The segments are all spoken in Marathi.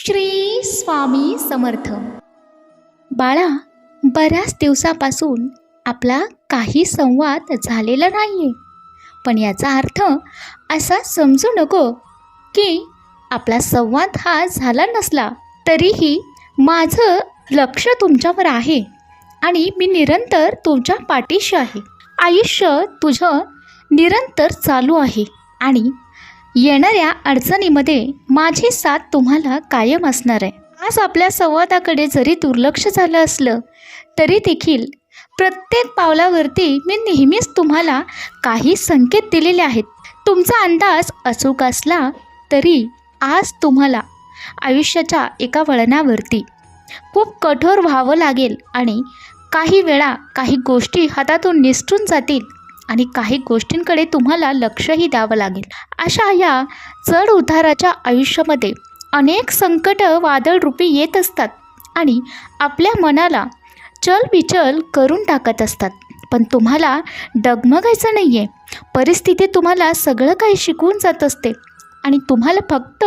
श्री स्वामी समर्थ. बाळा, बऱ्याच दिवसापासून आपला काही संवाद झालेला नाही आहे, पण याचा अर्थ असा समजू नको की आपला संवाद हा झाला नसला तरीही माझं लक्ष तुमच्यावर आहे आणि मी निरंतर तुमच्या पाठीशी आहे. आयुष्य तुझं निरंतर चालू आहे आणि येणाऱ्या अडचणीमध्ये माझी साथ तुम्हाला कायम असणार आहे. आज आपल्या संवादाकडे जरी दुर्लक्ष झालं असलं तरी देखील प्रत्येक पावलावरती मी नेहमीच तुम्हाला काही संकेत दिलेले आहेत. तुमचा अंदाज अचूक असला तरी आज तुम्हाला आयुष्याच्या एका वळणावरती खूप कठोर व्हावं लागेल आणि काही वेळा काही गोष्टी हातातून निसटून जातील आणि काही गोष्टींकडे तुम्हाला लक्षही द्यावं लागेल. अशा या चढ उताराच्या आयुष्यामध्ये अनेक संकट वादळरूपी येत असतात आणि आपल्या मनाला चलबिचल करून टाकत असतात. पण तुम्हाला डगमगायचं नाही आहे. परिस्थिती तुम्हाला सगळं काही शिकवून जात असते आणि तुम्हाला फक्त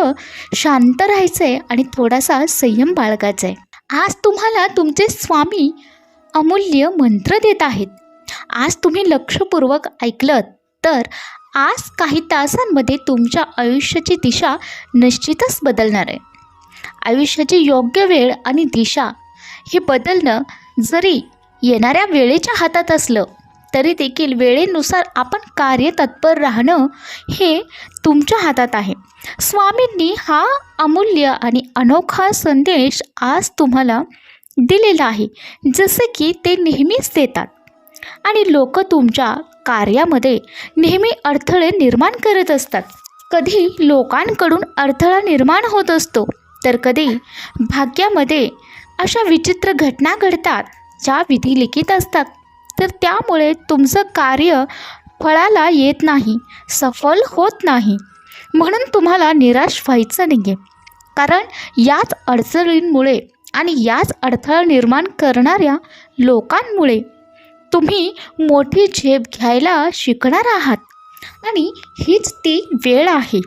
शांत राहायचं आहे आणि थोडासा संयम बाळगायचा आहे. आज तुम्हाला तुमचे स्वामी अमूल्य मंत्र देत आहेत. आज तुम्ही लक्षपूर्वक ऐकलं तर आज काही तासांमध्ये तुमच्या आयुष्याची दिशा निश्चितच बदलणार आहे. आयुष्याची योग्य वेळ आणि दिशा हे बदलणं जरी येणाऱ्या वेळेच्या हातात असलं तरी देखील वेळेनुसार आपण कार्यतत्पर राहणं हे तुमच्या हातात आहे. स्वामींनी हा अमूल्य आणि अनोखा संदेश आज तुम्हाला दिलेला आहे, जसे की ते नेहमीच देतात. आणि लोक तुमच्या कार्यामध्ये नेहमी अडथळे निर्माण करत असतात. कधी लोकांकडून अडथळा निर्माण होत असतो तर कधी भाग्यामध्ये अशा विचित्र घटना घडतात ज्या विधिलिखित असतात. तर त्यामुळे तुमचं कार्य फळाला येत नाही, सफल होत नाही. म्हणून तुम्हाला निराश व्हायचं नाही आहे, कारण याच अडचणींमुळे आणि याच अडथळा निर्माण करणाऱ्या लोकांमुळे तुम्ही मोठी झेप घ्यायला शिकणार आहात. आणि हीच ती वेळ आहे.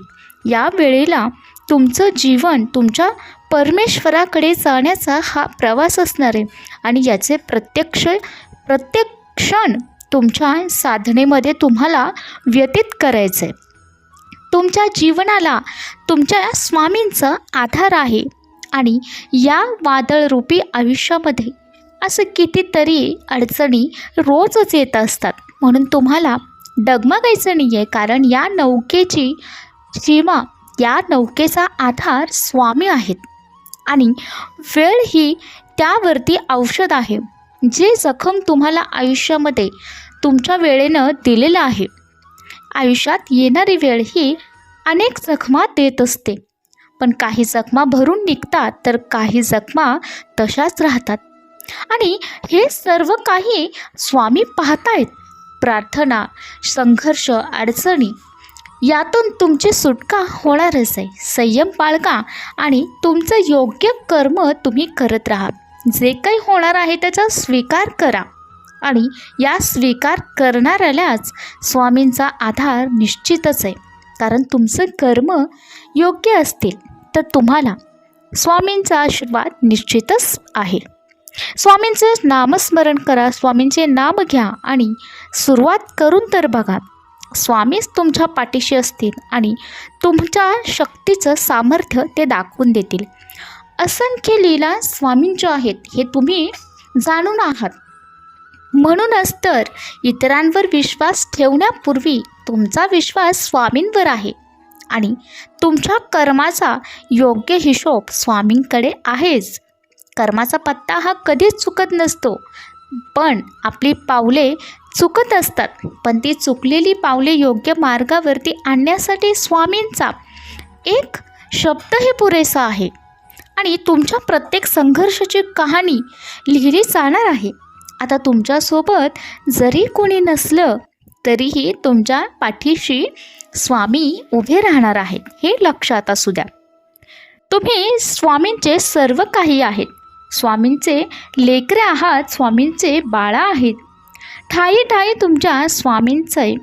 या वेळेला तुमचं जीवन तुमच्या परमेश्वराकडे जाण्याचा हा प्रवास असणार आहे आणि याचे प्रत्येक क्षण तुमच्या साधनेमध्ये तुम्हाला व्यतीत करायचं आहे. तुमच्या जीवनाला तुमच्या स्वामींचा आधार आहे आणि या वादळरूपी आयुष्यामध्ये असं कितीतरी अडचणी रोजच येत असतात. म्हणून तुम्हाला डगमगायचं नाही आहे, कारण या नौकेची सीमा, या नौकेचा आधार स्वामी आहेत आणि वेळ ही त्यावरती औषध आहे. जे जखम तुम्हाला आयुष्यामध्ये तुमच्या वेळेनं दिलेलं आहे. आयुष्यात येणारी वेळ ही अनेक जखमा देत असते, पण काही जखमा भरून निघतात तर काही जखमा तशाच राहतात. आणि हे सर्व काही स्वामी पाहतायत. प्रार्थना, संघर्ष, अडचणी यातून तुमची सुटका होणारच आहे. संयम बाळगा आणि तुमचं योग्य कर्म तुम्ही करत राहा. जे काही होणार आहे त्याचा स्वीकार करा आणि या स्वीकार करणाऱ्यालाच स्वामींचा आधार निश्चितच आहे. कारण तुमचं कर्म योग्य असतील तर तुम्हाला स्वामींचा आशीर्वाद निश्चितच आहे. स्वामींचे नामस्मरण करा, स्वामींचे नाम घ्या आणि सुरुवात करून तर बघा. स्वामीच तुमच्या पाठीशी असतील आणि तुमच्या शक्तीचं सामर्थ्य ते दाखवून देतील. असंख्य लीला स्वामींच्या आहेत हे तुम्ही जाणून आहात. म्हणूनच तर इतरांवर विश्वास ठेवण्यापूर्वी तुमचा विश्वास स्वामींवर आहे आणि तुमच्या कर्माचा योग्य हिशोब स्वामींकडे आहेच. कर्माचा पत्ता हा कधीच चुकत नसतो, पण आपली पावले चुकत असतात. पण ती चुकलेली पावले योग्य मार्गावरती आणण्यासाठी स्वामींचा एक शब्दही पुरेसा आहे. आणि तुमच्या प्रत्येक संघर्षाची कहाणी लिहिली जाणार आहे. आता तुमच्यासोबत जरी कोणी नसलं तरीही तुमच्या पाठीशी स्वामी उभे राहणार आहेत, हे लक्षात असू द्या. तुम्ही स्वामींचे सर्व काही आहेत. स्वामींचे लेकरे आहात, स्वामींचे बाळा आहेत. ठायी ठायी तुमच्या स्वामींचे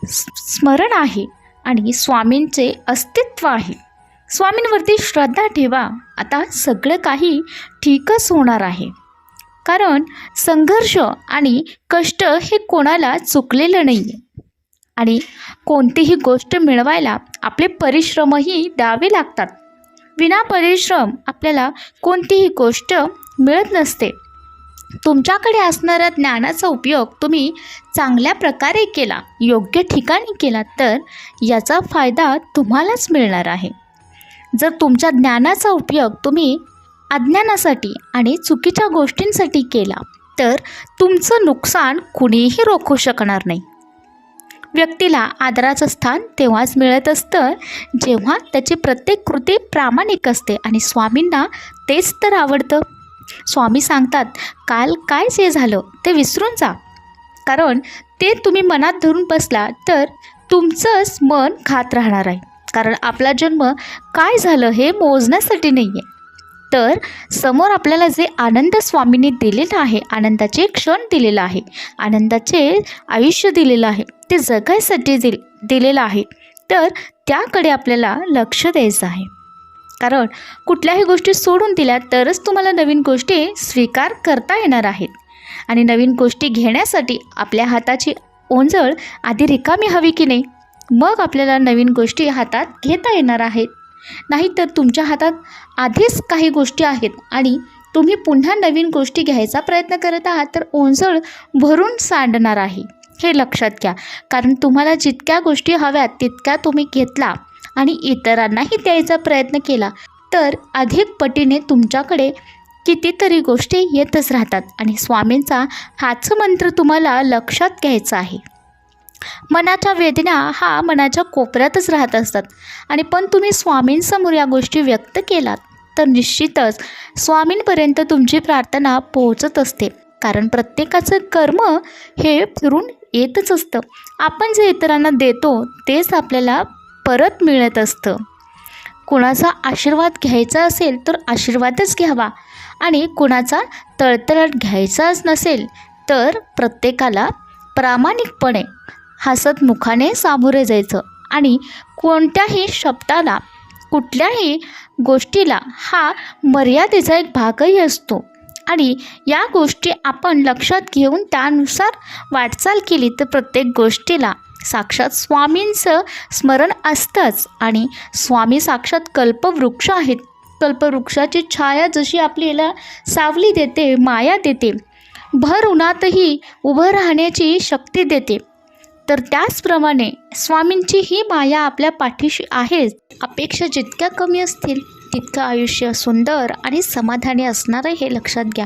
स्मरण आहे आणि स्वामींचे अस्तित्व आहे. स्वामींवरती श्रद्धा ठेवा. आता सगळं काही ठीकच होणार आहे. कारण संघर्ष आणि कष्ट हे कोणाला चुकलेलं नाही आहे. आणि कोणतीही गोष्ट मिळवायला आपले परिश्रमही द्यावे लागतात. विना परिश्रम आपल्याला कोणतीही गोष्ट मिळत नसते. तुमच्याकडे असणाऱ्या ज्ञानाचा उपयोग तुम्ही चांगल्या प्रकारे केला, योग्य ठिकाणी केला, तर याचा फायदा तुम्हालाच मिळणार आहे. जर तुमच्या ज्ञानाचा उपयोग तुम्ही अज्ञानासाठी आणि चुकीच्या गोष्टींसाठी केला तर तुमचं नुकसान कुणीही रोखू शकणार नाही. व्यक्तीला आदराचं स्थान तेव्हाच मिळत असतं जेव्हा त्याची प्रत्येक कृती प्रामाणिक असते आणि स्वामींना तेच तर आवडतं. स्वामी सांगतात, काल काय जे झालं ते विसरून जा. कारण ते तुम्ही मनात धरून बसला तर तुमचंच मन खात राहणार आहे. कारण आपला जन्म काय झालं हे मोजण्यासाठी नाही आहे, तर समोर आपल्याला जे आनंद स्वामींनी दिलेला आहे, आनंदाचे क्षण दिलेला आहे, आनंदाचे आयुष्य दिलेलं आहे, ते जगायसाठी दिलेलं आहे, तर त्याकडे आपल्याला लक्ष द्यायचं आहे. कारण कुठल्याही गोष्टी सोडून दिल्या तरच तुम्हाला नवीन गोष्टी स्वीकार करता येणार आहेत. आणि नवीन गोष्टी घेण्यासाठी आपल्या हाताची ओंजळ आधी रिकामी हवी की नाही, मग आपल्याला नवीन गोष्टी हातात घेता येणार आहेत. नाहीतर तुमच्या हातात आधीच काही गोष्टी आहेत आणि तुम्ही पुन्हा नवीन गोष्टी घ्यायचा प्रयत्न करत आहात तर ओंजळ भरून सांडणार आहे, हे लक्षात घ्या. कारण तुम्हाला जितक्या गोष्टी हव्यात तितक्या तुम्ही घेतला आणि इतरांनाही द्यायचा प्रयत्न केला तर अधिक पटीने तुमच्याकडे कितीतरी गोष्टी येतच राहतात. आणि स्वामींचा हाच मंत्र तुम्हाला लक्षात घ्यायचा आहे. मनाच्या वेदना हा मनाच्या कोपऱ्यातच राहत असतात आणि पण तुम्ही स्वामींसमोर या गोष्टी व्यक्त केलात तर निश्चितच स्वामींपर्यंत तुमची प्रार्थना पोहोचत असते. कारण प्रत्येकाचं कर्म हे फिरून येतच असतं. आपण जे इतरांना देतो तेच आपल्याला परत मिळत असतं. कुणाचा आशीर्वाद घ्यायचा असेल तर आशीर्वादच घ्यावा आणि कुणाचा तळतळाट घ्यायचाच नसेल तर प्रत्येकाला प्रामाणिकपणे हसत मुखाने सामोरे जायचं. आणि कोणत्याही शब्दाला, कुठल्याही गोष्टीला हा मर्यादेचा एक भागही असतो. आणि या गोष्टी आपण लक्षात घेऊन त्यानुसार वाटचाल केली तर प्रत्येक गोष्टीला साक्षात स्वामींचं स्मरण असतंच. आणि स्वामी साक्षात कल्पवृक्ष आहेत. कल्पवृक्षाची छाया जशी आपल्याला सावली देते, माया देते, भर उन्हातही उभं राहण्याची शक्ती देते, तर त्याचप्रमाणे स्वामींची ही माया आपल्या पाठीशी आहे. अपेक्षा जितक्या कमी असतील तितकं आयुष्य सुंदर आणि समाधानी असणार आहे, हे लक्षात घ्या.